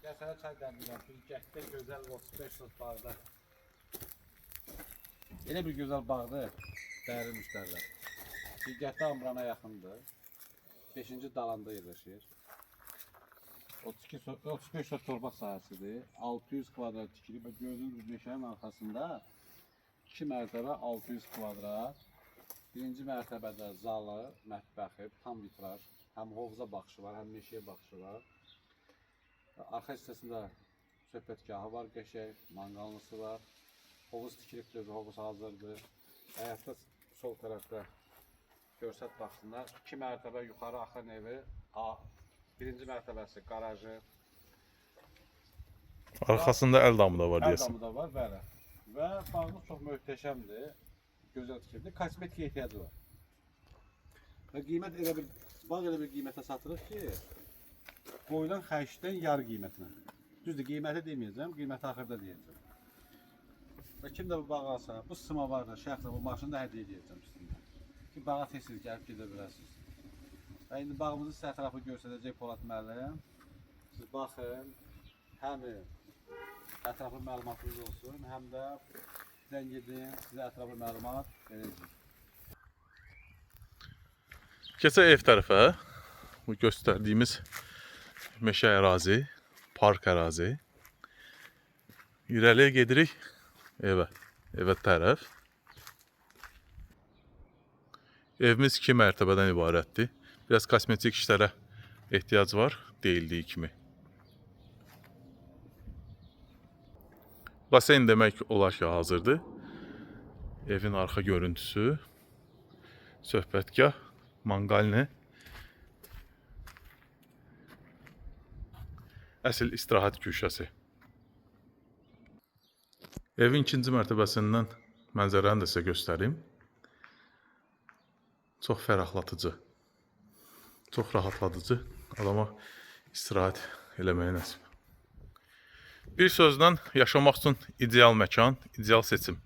Qəsələ çay dəmdirəm, Bilgəkdə gözəl 35 sot bağda. Elə bir gözəl bağdır, dəyərli müştərilər. Bilgəkdə Amrana yaxındır. 5-ci dalanda yerləşir. 35 sot torpaq sahəsidir. 600 kvadrat tikilib və gördüyünüz meşənin arxasında 2 mərtəbə 600 kvadrat. Birinci mərtəbədə zalı, mətbəxi, tam vitraj. Həm hovuza baxışı var, həm meşəyə baxışı var. Arxa hissəsində söhbətgahı var, qəşəng, manqallısı var. Hovuz tikilibdir, hovuz hazırdır. Həyətdə sol tərəfdə görsət baxsınlar. 2 mərtəbə yuxarı axın evi, birinci mərtəbəsi qarajı. Arxasında əl damı da var Əl deyəsən. damı da var, bəli. Və bağımız çox möhtəşəmdir, gözəl tikilibdir. Kosmetik ehtiyacı var. Və qiymət bağ elə bir qiymətə satılır ki, qoyulan xərcdən yarı qiymətinə. Düzdür, qiyməti deməyəcəm, qiyməti axırda deyəcəm. Və kim də bu bağı alsa, bu sımavarda, şəxsən bu maşını da hədiyyə edəcəm üstündə. Ki, bağa tez-tez gəlib gedə biləsiniz. Və indi bağımızın sizə ətrafı göstərəcək Polad müəllim. Siz baxın, həm ətraflı məlumatınız olsun, həm də zəng edin, sizə ətraflı məlumat verəcək. Keçək ev tərəfə. Bu göstərdiyimiz meşə ərazi, park ərazi. İrəliyə gedirik evə tərəf. Evimiz 2 mərtəbədən ibarətdir. Biraz kosmetik işlərə ehtiyac var, deyildiyi kimi. Basen demək olar ki, hazırdır. Evin arxa görüntüsü, söhbətgah, manqalni. Əsl istirahət güşəsi. Evin 2-ci mərtəbəsindən mənzərəni də sizə göstəreyim. Çox fərahlatıcı, çox rahatladıcı, adama istirahət eləməyə nəsib. Bir sözlə yaşamaq üçün ideal məkan, ideal seçim.